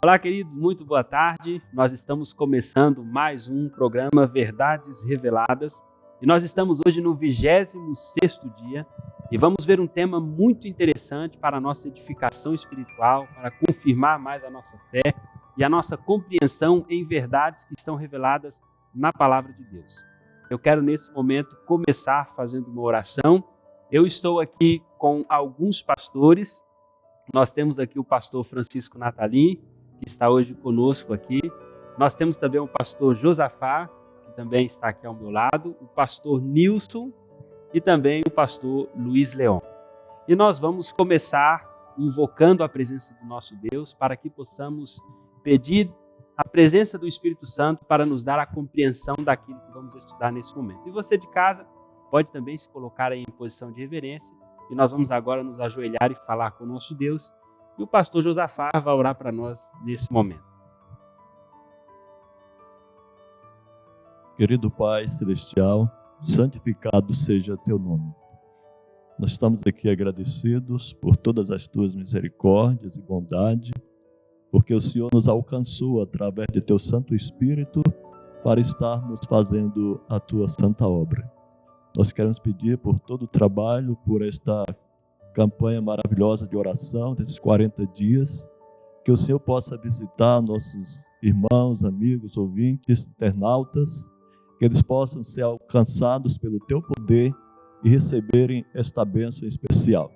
Olá, queridos, muito boa tarde. Nós estamos começando mais um programa Verdades Reveladas e nós estamos hoje no 26º dia e vamos ver um tema muito interessante para a nossa edificação espiritual, para confirmar mais a nossa fé e a nossa compreensão em verdades que estão reveladas na Palavra de Deus. Eu quero nesse momento começar fazendo uma oração. Eu estou aqui com alguns pastores. Nós temos aqui o pastor Francisco Natalim, que está hoje conosco aqui. Nós temos também o pastor Josafá, que também está aqui ao meu lado, o pastor Nilson e também o pastor Luiz Leão. E nós vamos começar invocando a presença do nosso Deus para que possamos pedir a presença do Espírito Santo para nos dar a compreensão daquilo que vamos estudar nesse momento. E você de casa pode também se colocar aí em posição de reverência e nós vamos agora nos ajoelhar e falar com o nosso Deus. E o pastor Josafá vai orar para nós nesse momento. Querido Pai Celestial, santificado seja teu nome. Nós estamos aqui agradecidos por todas as tuas misericórdias e bondade, porque o Senhor nos alcançou através de teu Santo Espírito para estarmos fazendo a tua santa obra. Nós queremos pedir por todo o trabalho, por esta campanha maravilhosa de oração, desses 40 dias, que o Senhor possa visitar nossos irmãos, amigos, ouvintes, internautas, que eles possam ser alcançados pelo teu poder e receberem esta bênção especial.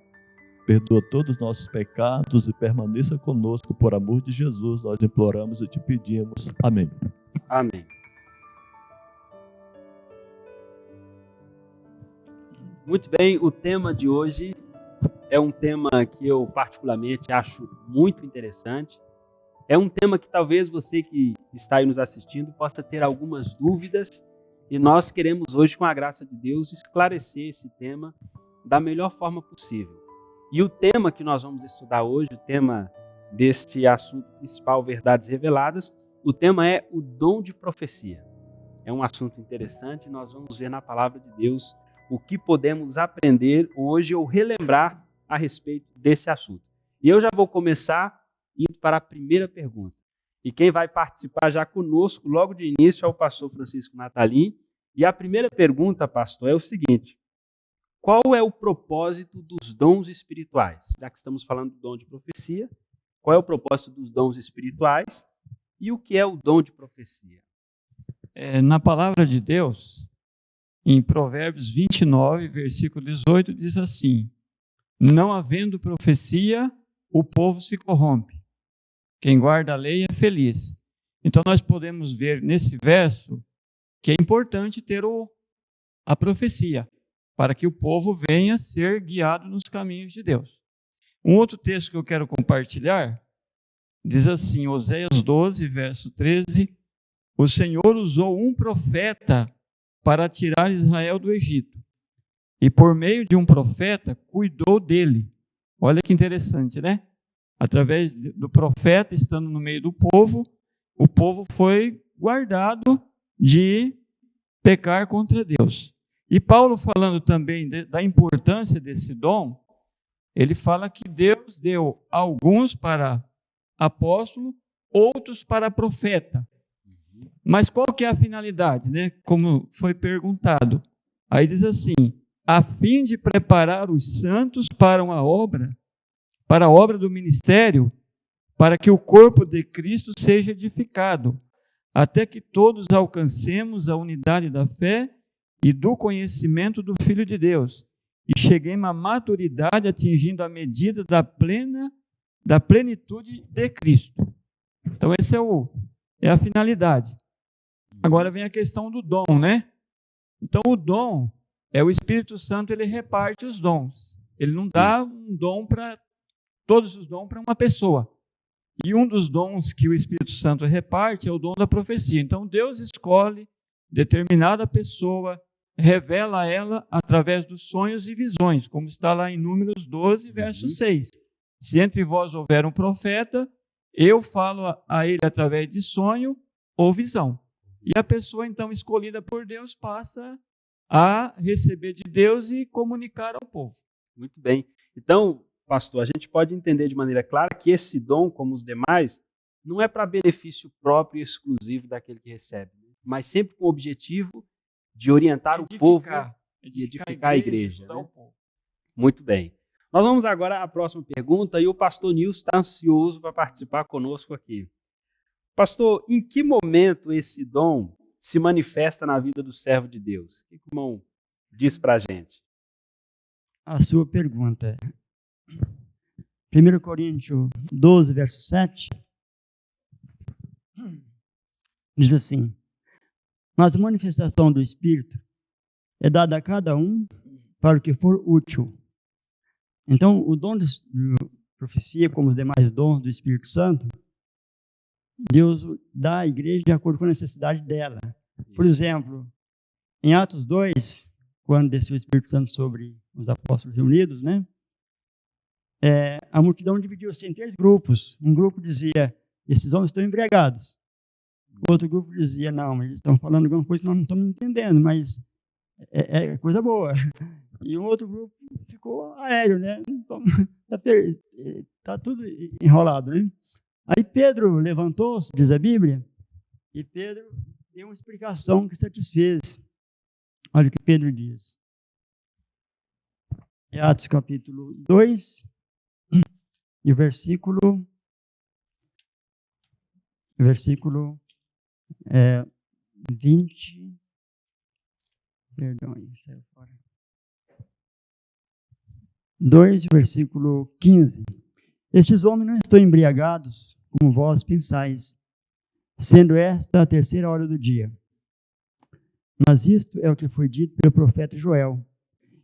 Perdoa todos os nossos pecados e permaneça conosco por amor de Jesus, nós imploramos e te pedimos. Amém. Amém. Muito bem, o tema de hoje é um tema que eu particularmente acho muito interessante. É um tema que talvez você que está aí nos assistindo possa ter algumas dúvidas e nós queremos hoje, com a graça de Deus, esclarecer esse tema da melhor forma possível. E o tema que nós vamos estudar hoje, o tema deste assunto principal, Verdades Reveladas, o tema é o dom de profecia. É um assunto interessante e nós vamos ver na Palavra de Deus o que podemos aprender hoje ou relembrar a respeito desse assunto. E eu já vou começar indo para a primeira pergunta. E quem vai participar já conosco, logo de início, é o pastor Francisco Natalim. E a primeira pergunta, pastor, é o seguinte: qual é o propósito dos dons espirituais? Já que estamos falando do dom de profecia, qual é o propósito dos dons espirituais e o que é o dom de profecia? Na palavra de Deus, em Provérbios 29, versículo 18, diz assim: não havendo profecia, o povo se corrompe. Quem guarda a lei é feliz. Então nós podemos ver nesse verso que é importante ter a profecia, para que o povo venha ser guiado nos caminhos de Deus. Um outro texto que eu quero compartilhar, diz assim, Oséias 12, verso 13, o Senhor usou um profeta para tirar Israel do Egito. E por meio de um profeta, cuidou dele. Olha que interessante, né? Através do profeta, estando no meio do povo, o povo foi guardado de pecar contra Deus. E Paulo, falando também da importância desse dom, ele fala que Deus deu alguns para apóstolo, outros para profeta. Mas qual que é a finalidade, né? Como foi perguntado. Aí diz assim: a fim de preparar os santos para a obra do ministério, para que o corpo de Cristo seja edificado, até que todos alcancemos a unidade da fé e do conhecimento do Filho de Deus, e cheguemos à maturidade, atingindo a medida da plenitude de Cristo. Então, essa é a finalidade. Agora vem a questão do dom, né? Então, o dom é o Espírito Santo, ele reparte os dons. Ele não dá um dom todos os dons para uma pessoa. E um dos dons que o Espírito Santo reparte é o dom da profecia. Então, Deus escolhe determinada pessoa, revela a ela através dos sonhos e visões, como está lá em Números 12, verso 6. Se entre vós houver um profeta, eu falo a ele através de sonho ou visão. E a pessoa, então, escolhida por Deus, passa a receber de Deus e comunicar ao povo. Muito bem. Então, pastor, a gente pode entender de maneira clara que esse dom, como os demais, não é para benefício próprio e exclusivo daquele que recebe, né? Mas sempre com o objetivo de orientar o povo e edificar a igreja. Né? Muito bem. Nós vamos agora à próxima pergunta e o pastor Nilson está ansioso para participar conosco aqui. Pastor, em que momento esse dom se manifesta na vida do servo de Deus? O que o irmão diz para a gente? A sua pergunta é 1 Coríntios 12, verso 7, diz assim: mas a manifestação do Espírito é dada a cada um para o que for útil. Então, o dom de profecia, como os demais dons do Espírito Santo, Deus dá à igreja de acordo com a necessidade dela. Por exemplo, em Atos 2, quando desceu o Espírito Santo sobre os apóstolos reunidos, né? A multidão dividiu-se em 3 grupos. Um grupo dizia: esses homens estão embriagados. O outro grupo dizia: não, eles estão falando alguma coisa que nós não estamos entendendo, mas é coisa boa. E um outro grupo ficou aéreo, né? Está tudo enrolado, né? Aí Pedro levantou-se, diz a Bíblia, e Pedro deu uma explicação que satisfez. Olha o que Pedro diz. É Atos capítulo 2, e o versículo 20. Perdão, aí saiu fora. 2, versículo 15. Estes homens não estão embriagados, como vós pensais, sendo esta a 3ª hora do dia. Mas isto é o que foi dito pelo profeta Joel.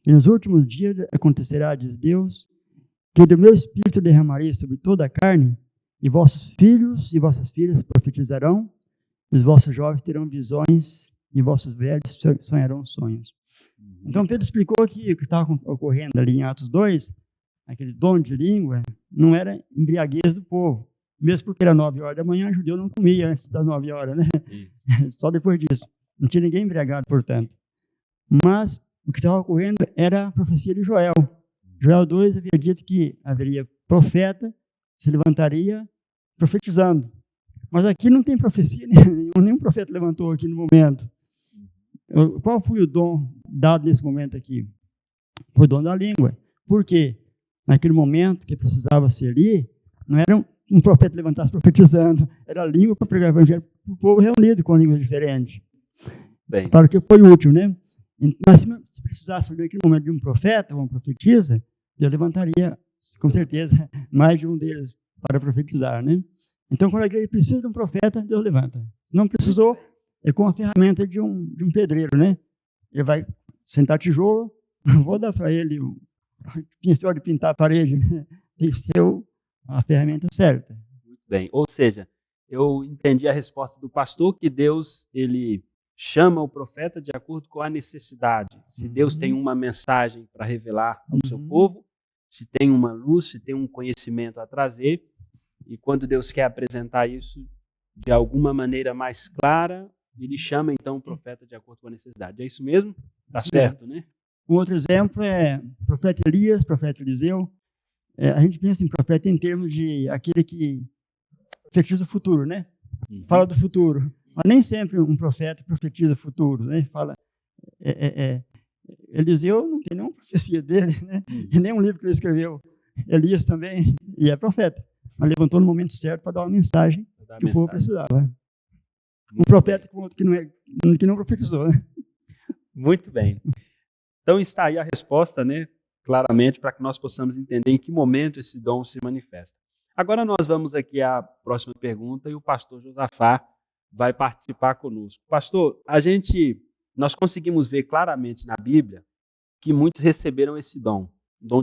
E nos últimos dias acontecerá, diz Deus, que do meu espírito derramarei sobre toda a carne, e vossos filhos e vossas filhas profetizarão, e os vossos jovens terão visões, e vossos velhos sonharão sonhos. Então Pedro explicou que o que estava ocorrendo ali em Atos 2, aquele dom de língua, não era embriaguez do povo. Mesmo porque era 9 horas da manhã, o judeu não comia antes das 9 horas, né? Só depois disso. Não tinha ninguém embriagado, portanto. Mas o que estava ocorrendo era a profecia de Joel. Joel 2 havia dito que haveria profeta, se levantaria profetizando. Mas aqui não tem profecia, nenhum profeta levantou aqui no momento. Qual foi o dom dado nesse momento aqui? Foi o dom da língua. Por quê? Naquele momento que precisava ser ali, não era um profeta levantar-se profetizando, era a língua para pregar o evangelho para o povo reunido com línguas diferentes. Bem. Para o que foi útil, né? Mas se precisasse naquele momento de um profeta ou uma profetisa, Deus levantaria, com certeza, mais de um deles para profetizar, né? Então, quando a igreja precisa de um profeta, Deus levanta. Se não precisou, é com a ferramenta de um pedreiro, né? Ele vai sentar tijolo, não vou dar para ele o pincel de pintar a parede, né? Tem que ser a ferramenta certa. Muito bem. Ou seja, eu entendi a resposta do pastor que Deus, ele chama o profeta de acordo com a necessidade. Se Deus tem uma mensagem para revelar ao seu povo, se tem uma luz, se tem um conhecimento a trazer, e quando Deus quer apresentar isso de alguma maneira mais clara, ele chama então o profeta de acordo com a necessidade. É isso mesmo? Está certo, né? Um outro exemplo é o profeta Elias, o profeta Eliseu. A gente pensa em profeta em termos de aquele que profetiza o futuro, né? Fala do futuro. Mas nem sempre um profeta profetiza o futuro, né? Fala, Eliseu não tem nenhuma profecia dele, né? E nem um livro que ele escreveu. Elias também, e é profeta. Mas levantou no momento certo para dar uma mensagem que o povo precisava. Um profeta com outro que não profetizou, né? Muito bem. Então está aí a resposta, né? Claramente, para que nós possamos entender em que momento esse dom se manifesta. Agora nós vamos aqui à próxima pergunta e o pastor Josafá vai participar conosco. Pastor, nós conseguimos ver claramente na Bíblia que muitos receberam esse dom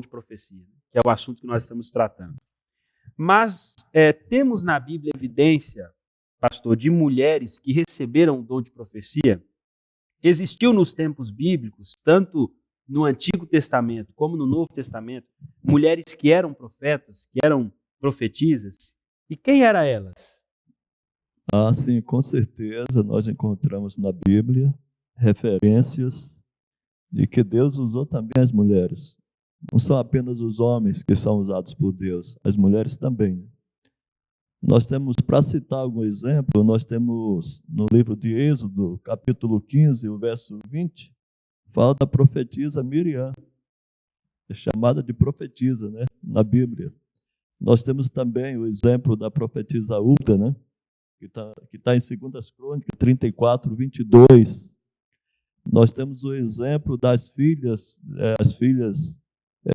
de profecia, que é o assunto que nós estamos tratando. Mas temos na Bíblia evidência, pastor, de mulheres que receberam o dom de profecia. Existiu nos tempos bíblicos, tanto no Antigo Testamento como no Novo Testamento, mulheres que eram profetas, que eram profetisas. E quem eram elas? Ah, sim, com certeza nós encontramos na Bíblia referências de que Deus usou também as mulheres. Não são apenas os homens que são usados por Deus, as mulheres também. Nós temos, para citar algum exemplo, nós temos no livro de Êxodo, capítulo 15, o verso 20, fala da profetisa Miriam, é chamada de profetisa, né, na Bíblia. Nós temos também o exemplo da profetisa Hulda, né, que tá em 2 Crônicas 34, 22. Nós temos o exemplo das filhas, as filhas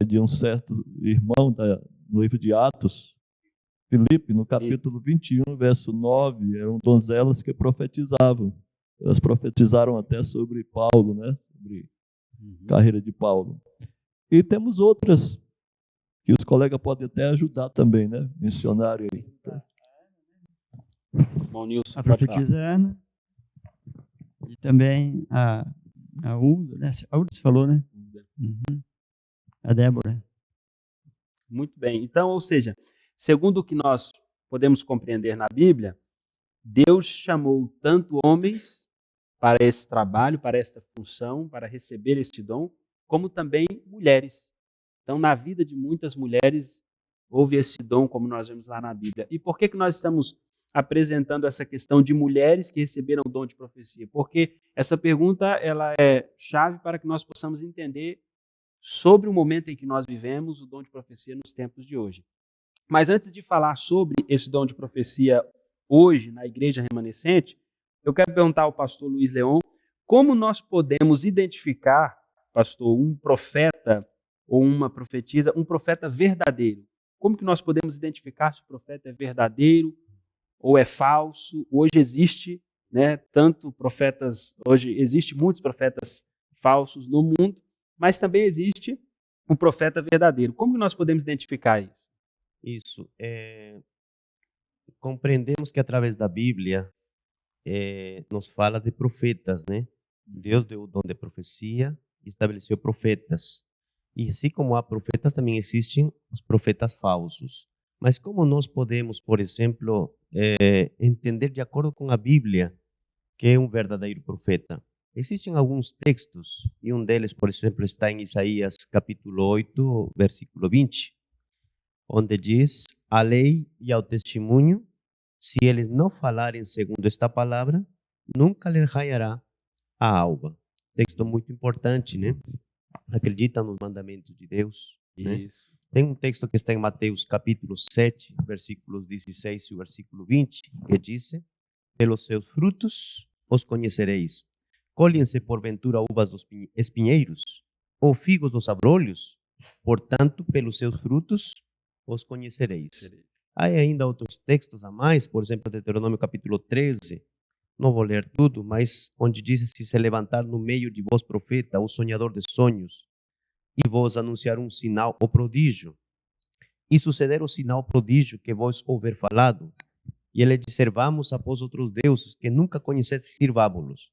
de um certo irmão no livro de Atos, Filipe, no capítulo 21, verso 9, eram donzelas que profetizavam. Elas profetizaram até sobre Paulo, né? Sobre a carreira de Paulo. E temos outras que os colegas podem até ajudar também, né? Missionário aí. Bom, Nilson, A profetisa Ana. E também a Hulda, né? A Hulda você falou, né? Uhum. A Débora. Muito bem. Então, ou seja, segundo o que nós podemos compreender na Bíblia, Deus chamou tanto homens para esse trabalho, para esta função, para receber este dom, como também mulheres. Então, na vida de muitas mulheres, houve esse dom, como nós vemos lá na Bíblia. E por que nós estamos apresentando essa questão de mulheres que receberam o dom de profecia? Porque essa pergunta ela é chave para que nós possamos entender sobre o momento em que nós vivemos o dom de profecia nos tempos de hoje. Mas antes de falar sobre esse dom de profecia hoje na igreja remanescente, eu quero perguntar ao pastor Luiz Leon como nós podemos identificar, pastor, um profeta ou uma profetisa, um profeta verdadeiro. Como que nós podemos identificar se o profeta é verdadeiro ou é falso? Hoje existe, né, existe muitos profetas falsos no mundo, mas também existe um profeta verdadeiro. Como que nós podemos identificar isso? Isso. Compreendemos que através da Bíblia nos fala de profetas, né? Deus deu o dom de profecia e estabeleceu profetas. E assim como há profetas, também existem os profetas falsos. Mas como nós podemos, por exemplo, entender de acordo com a Bíblia que é um verdadeiro profeta? Existem alguns textos, e um deles, por exemplo, está em Isaías capítulo 8, versículo 20, onde diz: a lei e ao testemunho, se eles não falarem segundo esta palavra, nunca lhes raiará a alba. Texto muito importante, né? Acredita nos mandamentos de Deus. Né? Isso. Tem um texto que está em Mateus capítulo 7, versículos 16 e o versículo 20, que diz: pelos seus frutos os conhecereis. Colhem-se porventura uvas dos espinheiros, ou figos dos abrolhos? Portanto, pelos seus frutos os conhecereis. Há ainda outros textos a mais, por exemplo, Deuteronômio capítulo 13, não vou ler tudo, mas onde diz: se levantar no meio de vós profeta, o sonhador de sonhos, e vos anunciar um sinal ou prodígio, e suceder o sinal prodígio que vos houver falado, e ele disser: vamos após outros deuses que nunca conheceste, sirvábulos.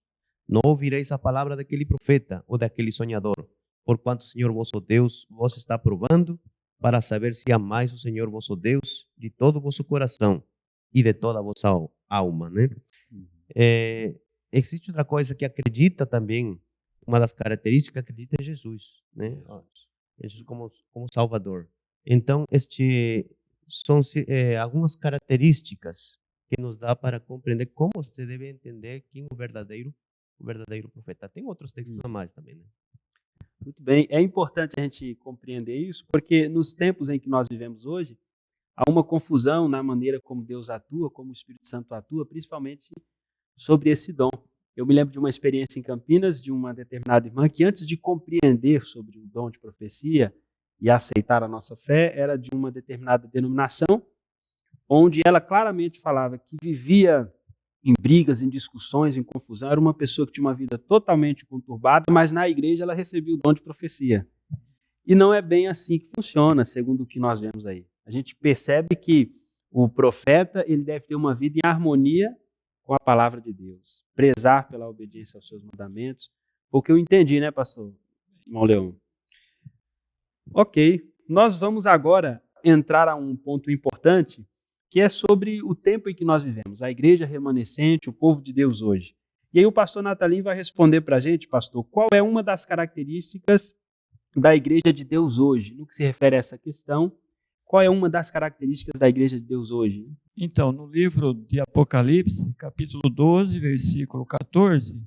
Não ouvireis a palavra daquele profeta ou daquele sonhador, porquanto o Senhor vosso Deus vos está provando, para saber se amais o Senhor vosso Deus de todo o vosso coração e de toda a vossa alma, né? Existe outra coisa que acredita também, uma das características, acredita em Jesus, né? Jesus como Salvador. Então, são algumas características que nos dá para compreender como você deve entender quem é o verdadeiro profeta. Tem outros textos a mais também, né? Muito bem. É importante a gente compreender isso, porque nos tempos em que nós vivemos hoje, há uma confusão na maneira como Deus atua, como o Espírito Santo atua, principalmente sobre esse dom. Eu me lembro de uma experiência em Campinas, de uma determinada irmã, que antes de compreender sobre o dom de profecia e aceitar a nossa fé, era de uma determinada denominação, onde ela claramente falava que vivia em brigas, em discussões, em confusão. Era uma pessoa que tinha uma vida totalmente conturbada, mas na igreja ela recebia o dom de profecia. E não é bem assim que funciona, segundo o que nós vemos aí. A gente percebe que o profeta ele deve ter uma vida em harmonia com a palavra de Deus, prezar pela obediência aos seus mandamentos. Foi o que eu entendi, né, pastor irmão Leão? Ok, nós vamos agora entrar a um ponto importante, que é sobre o tempo em que nós vivemos, a igreja remanescente, o povo de Deus hoje. E aí o pastor Natalim vai responder para a gente, pastor, qual é uma das características da igreja de Deus hoje, no que se refere a essa questão. Qual é uma das características da igreja de Deus hoje? Então, no livro de Apocalipse, capítulo 12, versículo 14,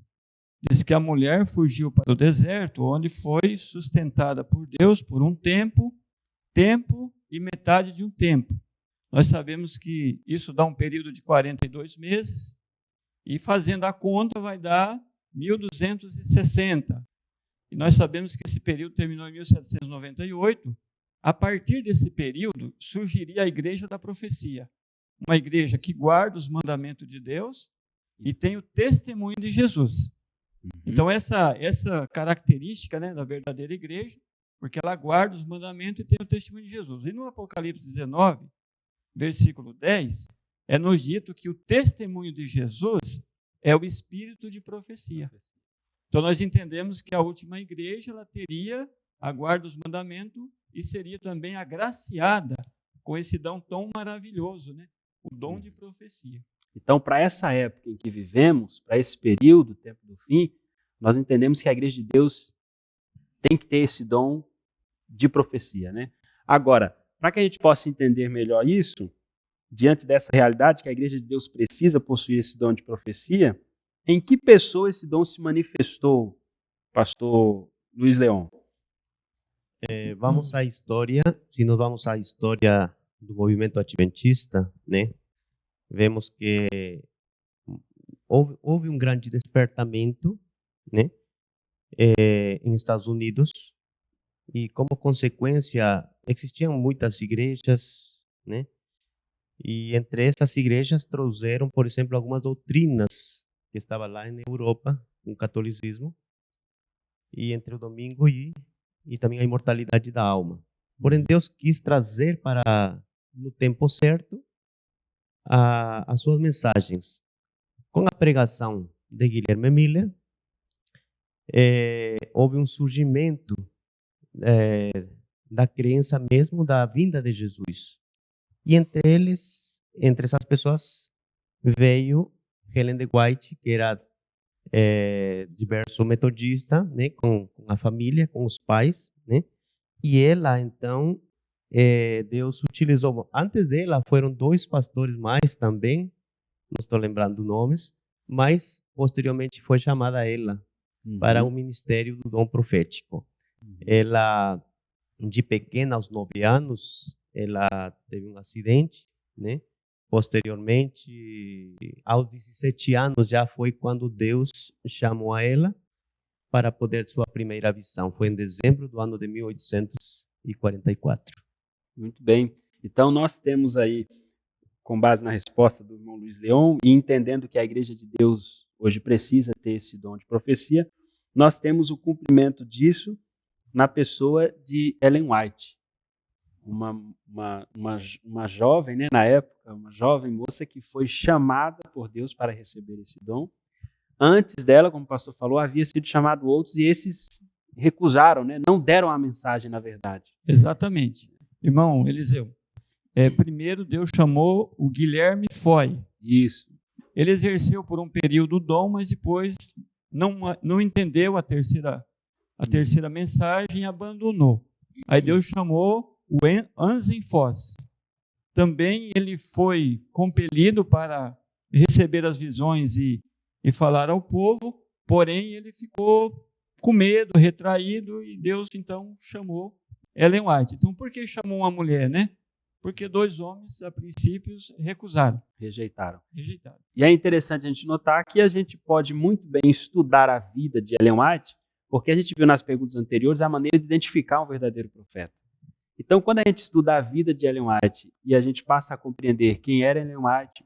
diz que a mulher fugiu para o deserto, onde foi sustentada por Deus por um tempo e metade de um tempo. Nós sabemos que isso dá um período de 42 meses, e fazendo a conta vai dar 1260. E nós sabemos que esse período terminou em 1798. A partir desse período, surgiria a igreja da profecia. Uma igreja que guarda os mandamentos de Deus e tem o testemunho de Jesus. Então, essa característica, né, da verdadeira igreja, porque ela guarda os mandamentos e tem o testemunho de Jesus. E no Apocalipse 19, versículo 10, é nos dito que o testemunho de Jesus é o espírito de profecia. Então, nós entendemos que a última igreja ela teria a guarda dos mandamentos e seria também agraciada com esse dom tão maravilhoso, né? O dom de profecia. Então, para essa época em que vivemos, para esse período, o tempo do fim, nós entendemos que a igreja de Deus tem que ter esse dom de profecia, né? Agora, para que a gente possa entender melhor isso, diante dessa realidade que a igreja de Deus precisa possuir esse dom de profecia, em que pessoa esse dom se manifestou, pastor Luiz Leon? Vamos à história, se nós vamos à história do movimento adventista, né? Vemos que houve um grande despertamento, né? Em Estados Unidos, e como consequência existiam muitas igrejas, né? E entre essas igrejas trouxeram, por exemplo, algumas doutrinas que estavam lá na Europa, com o catolicismo, e entre o domingo e também a imortalidade da alma. Porém, Deus quis trazer para, no tempo certo, as suas mensagens. Com a pregação de Guilherme Miller, houve um surgimento da crença mesmo da vinda de Jesus. E entre essas pessoas, veio Ellen G. White, que era de berço metodista, né, com a família, com os pais, né? E ela, então, Deus utilizou. Antes dela, foram 2 pastores mais também, não estou lembrando nomes, mas posteriormente foi chamada ela para o ministério do dom profético. Ela, de pequena, aos 9 anos, ela teve um acidente, né? Posteriormente, aos 17 anos, já foi quando Deus chamou a ela para poder sua primeira visão. Foi em dezembro do ano de 1844. Muito bem. Então, nós temos aí, com base na resposta do irmão Luiz Leon, e entendendo que a Igreja de Deus hoje precisa ter esse dom de profecia, nós temos o cumprimento disso na pessoa de Ellen White. Uma jovem, né, na época, uma jovem moça que foi chamada por Deus para receber esse dom. Antes dela, como o pastor falou, havia sido chamado outros e esses recusaram, né, não deram a mensagem, na verdade. Exatamente. Irmão Eliseu, primeiro Deus chamou o Guilherme Foy. Isso. Ele exerceu por um período o dom, mas depois não entendeu a terceira mensagem e abandonou. Aí Deus chamou o Anselm Foss. Também ele foi compelido para receber as visões e falar ao povo, porém ele ficou com medo, retraído, e Deus então chamou Ellen White. Então, por que chamou uma mulher, né? Porque 2 homens, a princípio, recusaram. Rejeitaram. Rejeitaram. E é interessante a gente notar que a gente pode muito bem estudar a vida de Ellen White, porque a gente viu nas perguntas anteriores a maneira de identificar um verdadeiro profeta. Então, quando a gente estuda a vida de Ellen White e a gente passa a compreender quem era Ellen White,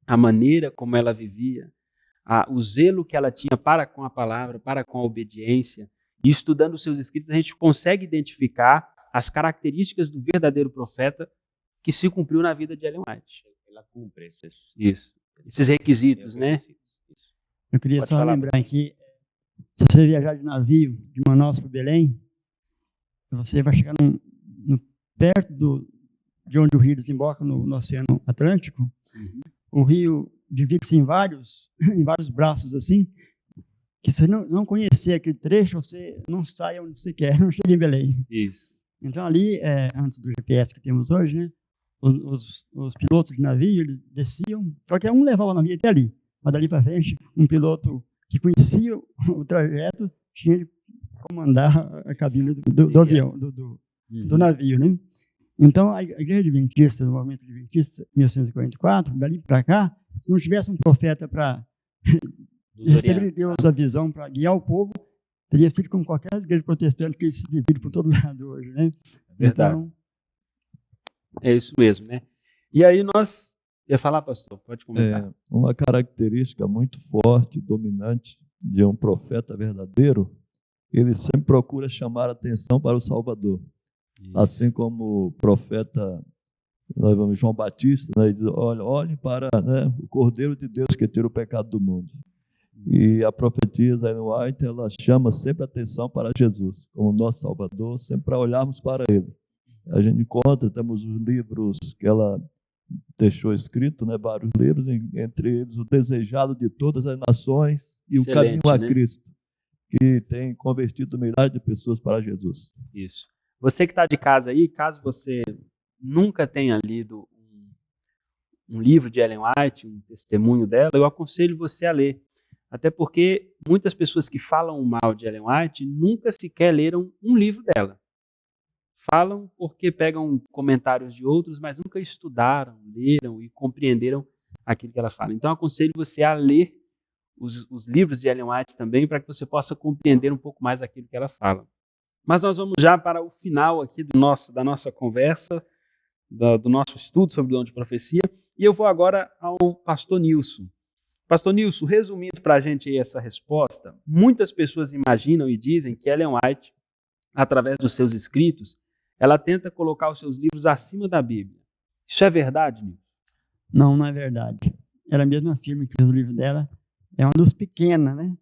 a maneira como ela vivia, o zelo que ela tinha para com a palavra, para com a obediência, e estudando os seus escritos, a gente consegue identificar as características do verdadeiro profeta que se cumpriu na vida de Ellen White. Ela cumpre esses requisitos, né? Eu queria Pode só falar, lembrar que se você viajar de navio de Manaus para Belém, você vai chegar perto de onde o rio desemboca no Oceano Atlântico. O rio divide-se em vários braços assim, que se não conhecer aquele trecho, você não sai onde você quer, não chega em Belém. Isso. Então ali, antes do GPS que temos hoje, né, os pilotos de navio, eles desciam, qualquer um levava o navio até ali. Mas dali para frente, um piloto que conhecia o trajeto tinha de comandar a cabine do avião, do navio, né? Então, a Igreja Adventista, o movimento Adventista, 1944, dali para cá, se não tivesse um profeta para receber de Deus a visão para guiar o povo, teria sido como qualquer igreja protestante que se divide por todo lado hoje, né? Verdade. Então, é isso mesmo, né? E aí nós... Ia falar, pastor? Pode comentar. Uma característica muito forte, dominante de um profeta verdadeiro, ele sempre procura chamar a atenção para o Salvador. Isso. Assim como o profeta João Batista, né, ele diz, olhem para, né, o Cordeiro de Deus que tira o pecado do mundo. E a profetisa Ellen White, ela chama sempre a atenção para Jesus, como nosso Salvador, sempre para olharmos para Ele. A gente encontra, temos os livros que ela deixou escrito, né, vários livros, entre eles o Desejado de Todas as Nações e o Caminho a Cristo, que tem convertido milhares de pessoas para Jesus. Isso. Você que está de casa aí, caso você nunca tenha lido um livro de Ellen White, um testemunho dela, eu aconselho você a ler. Até porque muitas pessoas que falam mal de Ellen White nunca sequer leram um livro dela. Falam porque pegam comentários de outros, mas nunca estudaram, leram e compreenderam aquilo que ela fala. Então, eu aconselho você a ler os livros de Ellen White também, para que você possa compreender um pouco mais aquilo que ela fala. Mas nós vamos já para o final aqui da nossa conversa, do nosso estudo sobre o dom de profecia, e eu vou agora ao pastor Nilson. Pastor Nilson, resumindo para a gente aí essa resposta, muitas pessoas imaginam e dizem que Ellen White, através dos seus escritos, ela tenta colocar os seus livros acima da Bíblia. Isso é verdade, Nilson? Não, não é verdade. Ela mesma afirma que o livro dela é uma luz pequena, né?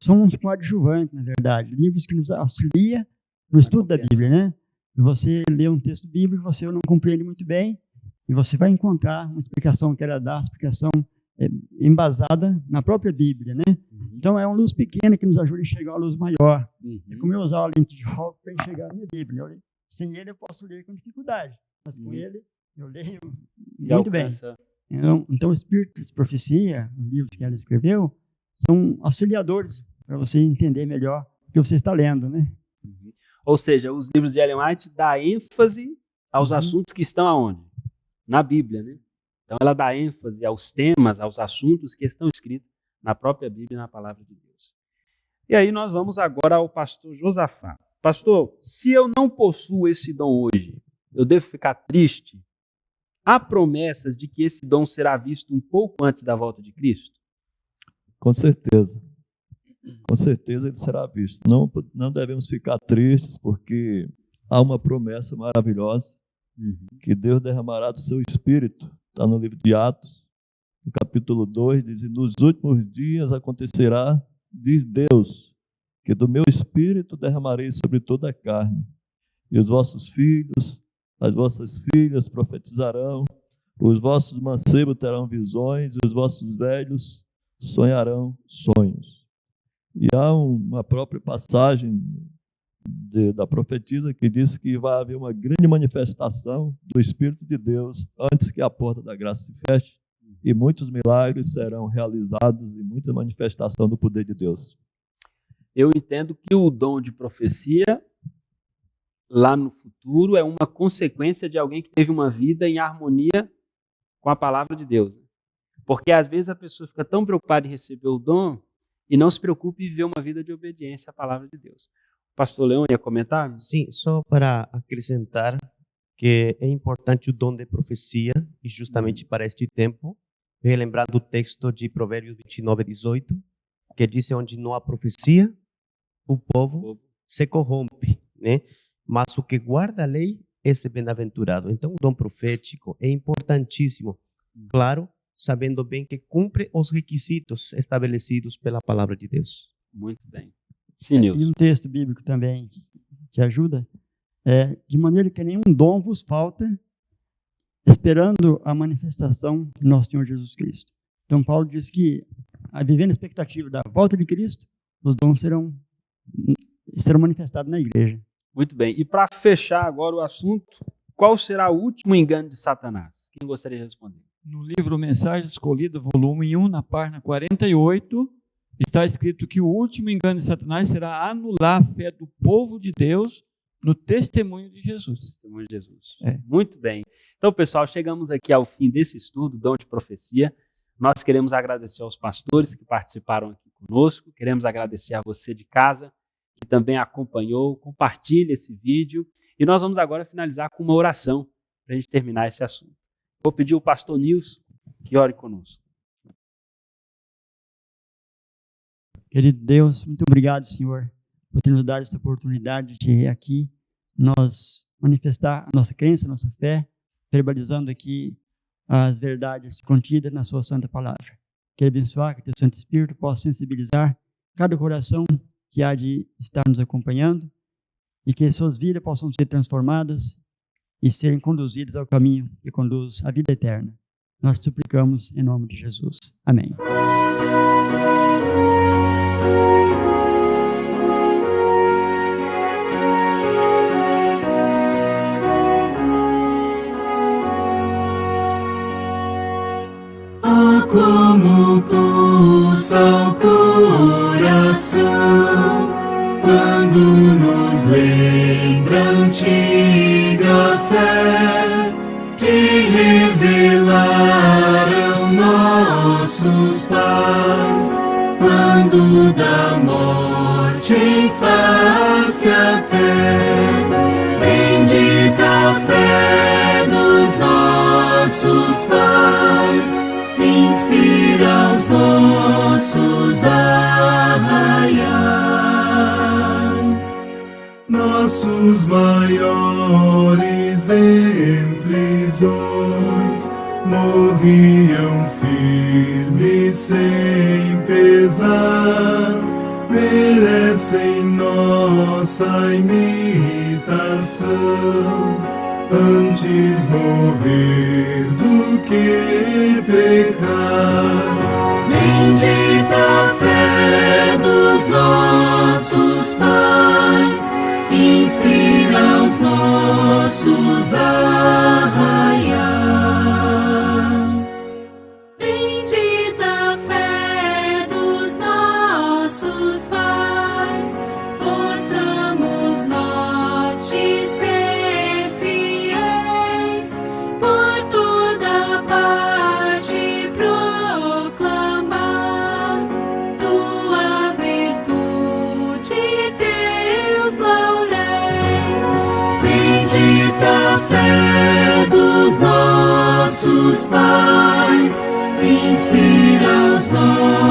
São uns coadjuvantes, na verdade, livros que nos auxiliam no estudo da Bíblia, né? Você lê um texto bíblico, você não compreende muito bem, e você vai encontrar uma explicação que ela dá, uma explicação embasada na própria Bíblia, né? Então, é uma luz pequena que nos ajuda a enxergar uma luz maior. É como eu usar a lente de óculos para enxergar a minha Bíblia. Sem ele, eu posso ler com dificuldade, mas com ele, eu leio muito bem. Então, o Espírito de Profecia, os livros que ela escreveu, são auxiliadores para você entender melhor o que você está lendo, né? Ou seja, os livros de Ellen White dão ênfase aos assuntos que estão aonde? Na Bíblia, né? Então, ela dá ênfase aos temas, aos assuntos que estão escritos na própria Bíblia e na Palavra de Deus. E aí nós vamos agora ao pastor Josafá. Pastor, se eu não possuo esse dom hoje, eu devo ficar triste? Há promessas de que esse dom será visto um pouco antes da volta de Cristo? Com certeza. Com certeza ele será visto. Não devemos ficar tristes, porque há uma promessa maravilhosa que Deus derramará do seu Espírito. Está no livro de Atos, no capítulo 2, diz: e nos últimos dias acontecerá, diz Deus, que do meu Espírito derramarei sobre toda a carne. E os vossos filhos, as vossas filhas profetizarão, os vossos mancebos terão visões, e os vossos velhos sonharão sonhos. E há uma própria passagem da profetisa que diz que vai haver uma grande manifestação do Espírito de Deus antes que a porta da graça se feche, e muitos milagres serão realizados e muita manifestação do poder de Deus. Eu entendo que o dom de profecia, lá no futuro, é uma consequência de alguém que teve uma vida em harmonia com a palavra de Deus. Porque às vezes a pessoa fica tão preocupada em receber o dom e não se preocupa em viver uma vida de obediência à palavra de Deus. O pastor Leão ia comentar? Sim, só para acrescentar que é importante o dom de profecia, e justamente para este tempo, relembrando o texto de Provérbios 29:18, que diz: onde não há profecia, o povo se corrompe, né? Mas o que guarda a lei, esse é bem-aventurado. Então, o dom profético é importantíssimo, claro, sabendo bem que cumpre os requisitos estabelecidos pela palavra de Deus. Muito bem. Sim, Nilson. E um texto bíblico também que ajuda, de maneira que nenhum dom vos falta, esperando a manifestação de nosso Senhor Jesus Cristo. Então, Paulo diz que, vivendo a expectativa da volta de Cristo, os dons serão manifestados na igreja. Muito bem. E para fechar agora o assunto, qual será o último engano de Satanás? Quem gostaria de responder? No livro Mensagem Escolhida, volume 1, na página 48, está escrito que o último engano de Satanás será anular a fé do povo de Deus no testemunho de Jesus. Testemunho de Jesus. É. Muito bem. Então, pessoal, chegamos aqui ao fim desse estudo, Dom de Profecia. Nós queremos agradecer aos pastores que participaram aqui conosco, queremos agradecer a você de casa, que também acompanhou, compartilhe esse vídeo, e nós vamos agora finalizar com uma oração, para a gente terminar esse assunto. Vou pedir ao pastor Nilson que ore conosco. Querido Deus, muito obrigado, Senhor, por ter nos dado essa oportunidade de aqui nós manifestar a nossa crença, a nossa fé, verbalizando aqui as verdades contidas na sua santa palavra. Quero abençoar que o teu Santo Espírito possa sensibilizar cada coração que há de estar nos acompanhando e que suas vidas possam ser transformadas e serem conduzidas ao caminho que conduz à vida eterna. Nós te suplicamos em nome de Jesus. Amém. Como pulsa o coração quando nos lembra a antiga fé que revelaram nossos pais quando da morte em face até. Bendita a fé dos nossos pais, inspira os nossos arraiais. Nossos maiores em prisões morriam firmes sem pesar, merecem nossa imitação, antes morrer do que pecar. Bendita a fé dos nossos pais, inspira os nossos arraiais. Bendita a fé dos nossos pais, possamos nós te ser fiéis, por toda parte proclamar tua virtude e teus lauréis. Bendita a fé dos nossos pais, inspira os nossos